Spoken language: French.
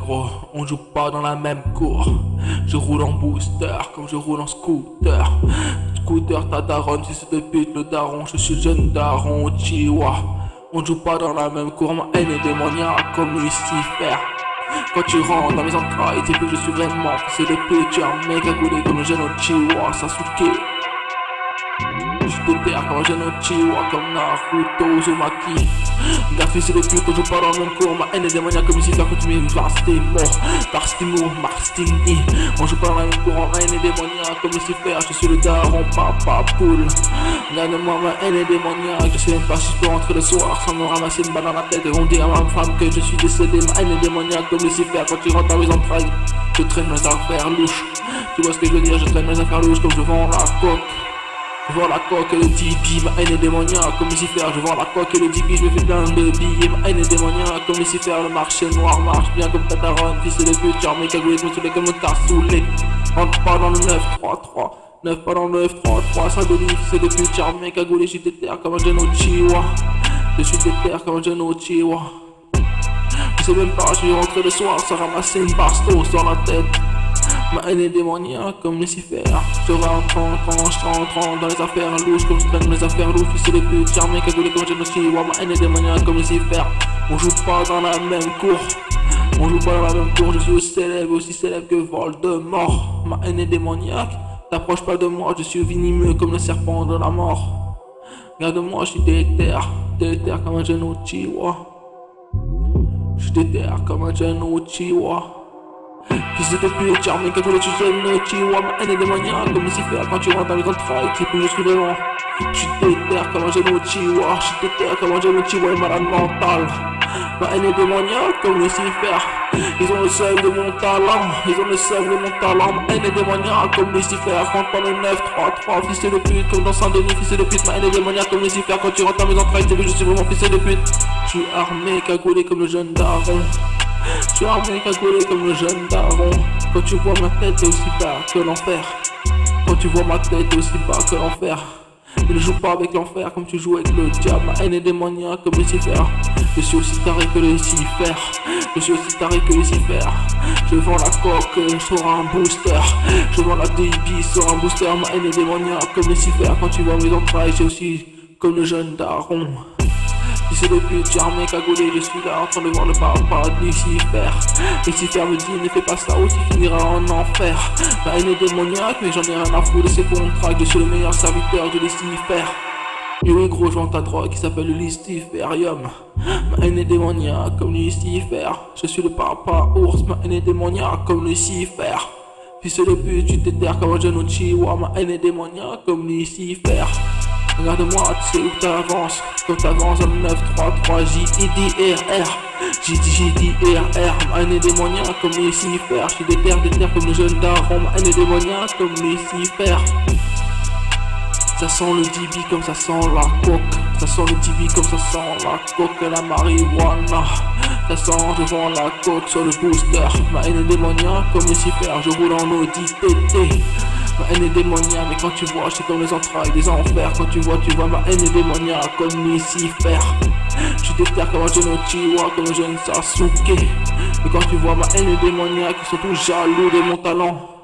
gros, on joue pas dans la même cour. Je roule en booster comme je roule en scooter. Scooter, ta daronne, si c'est de pute le daron. Je suis jeune daron, chihuahua. On joue pas dans la même cour, ma haine est démoniaque comme Lucifer. Quand tu rentres dans mes entrailles, dis que je suis vraiment c'est de pute, tu as un mec à couler comme le jeune chihuahua, Sasuke. Je te terre comme un jeune chihuahua, comme Naruto Uzumaki. Regarde fils de pute, on joue pas dans le même cours. Ma haine est démoniaque comme Lucifer, quand tu m'es face t'es mort. Parce que mort, Marstini. On joue pas dans la même cour, ma haine est démoniaque comme Lucifer. Je suis le daron, papa poule. Regarde-moi, ma haine est démoniaque. Je sais même pas si je peux rentrer le soir sans me ramasser une balle dans la tête. Et on dit à ma femme que je suis décédé. Ma haine est démoniaque comme Lucifer. Quand tu rentres dans mes entrailles, je traîne mes affaires louches. Tu vois ce que je veux dire, je traîne mes affaires louches comme je vends la coque. Je vends la coque et le tibi, ma haine est démoniaque comme Lucifer. Je vends la coque et le tibi, je me fais plein de billets. Ma haine est démoniaque comme Lucifer. Le marché noir marche bien comme ta daronne. Fils de pute, tu mes cagoulés, je me saoulais comme le tas saoulé. Rentre pas dans le 9-3-3, 9 pas dans le 9-3-3. Saint-Denis, fils de pute, tu mes cagoulés. Je suis déter comme un jeune chihuahua. Je suis déter comme un jeune chihuahua. Je sais même pas, je suis rentré le soir sans ramasser une bastos dans la tête. Ma haine est démoniaque comme Lucifer. Je rentre dans les affaires louches comme je traîne mes affaires louches. Fils de pute, charmé, cagoulé comme jeune chihuahua. Ma haine est démoniaque comme Lucifer. On joue pas dans la même cour. On joue pas dans la même cour. Je suis aussi célèbre que Voldemort. Ma haine est démoniaque. T'approches pas de moi, je suis venimeux comme le serpent de la mort. Regarde-moi, je suis déter comme un jeune chihuahua. Je suis déter comme un jeune chihuahua. Fils de pute, charmé, cagoulé, tu sais le chihuahua. Ma haine est démoniaque comme Lucifer. Quand tu rentres dans les entrailles, tu sais que je suis vraiment. Je suis déter comme un jeune chihuahua. Je suis déter comme un jeune chihuahua malade mental. Ma haine est démoniaque comme Lucifer. Ils ont le seum de mon talent. Ils ont le seum de mon talent. Ma haine est démoniaque comme Lucifer. Rentre pas le 9-3-3. Fils de pute comme dans Saint-Denis. Fils de pute, ma haine est démoniaque comme Lucifer. Quand tu rentres dans mes entrailles, tu sais que je suis vraiment fils de pute. Je suis armé, cagoulé comme le jeune daron. Je suis armé, cagoulé comme le jeune daron. Quand tu vois ma tête, t'es aussi bas que l'enfer. Quand tu vois ma tête, t'es aussi bas que l'enfer. Je ne joue pas avec l'enfer comme tu joues avec le diable. Ma haine est démoniaque comme Lucifer. Je suis aussi taré que Lucifer. Je suis aussi taré que Lucifer. Je vends la coque sur un booster. Je vends la DB sur un booster. Ma haine est démoniaque comme Lucifer. Quand tu vois mes entrailles, c'est aussi comme le jeune daron. Fils de pute, charmé, cagoulé, je suis là en train de voir le papa de Lucifer. Lucifer me dit, ne fais pas ça ou tu finiras en enfer. Ma haine est démoniaque, mais j'en ai rien à foutre de ces contrats. Je suis le meilleur serviteur de Lucifer. Et oui gros, je vends ta drogue qui s'appelle le Luciferium. Ma haine est démoniaque comme Lucifer. Je suis le papa ours, ma haine est démoniaque comme Lucifer. Fils de pute, tu t'éterres comme un jeune chihuahua. Ma haine est démoniaque comme Lucifer. Regarde-moi, tu sais où t'avances. Quand t'avances dans le 9-3-3, J-I-D-R-R. J-D-R-R. Ma haine est démoniaque comme Lucifer. Je suis déter comme le jeune daron. Ma haine est démoniaque comme Lucifer. Ça sent le DB comme ça sent la coque. Ça sent le DB comme ça sent la coque et la marijuana. Ça sent, je vends la coque sur le booster. Ma haine est démoniaque comme Lucifer. Je roule en Audi TT. Ma haine est démoniaque, mais quand tu vois, je suis comme les entrailles des enfers. Quand tu vois, ma haine est démoniaque comme Lucifer. Je suis déter comme un jeune chihuahua, comme un jeune Sasuke. Mais quand tu vois, ma haine est démoniaque, ils sont tous jaloux de mon talent.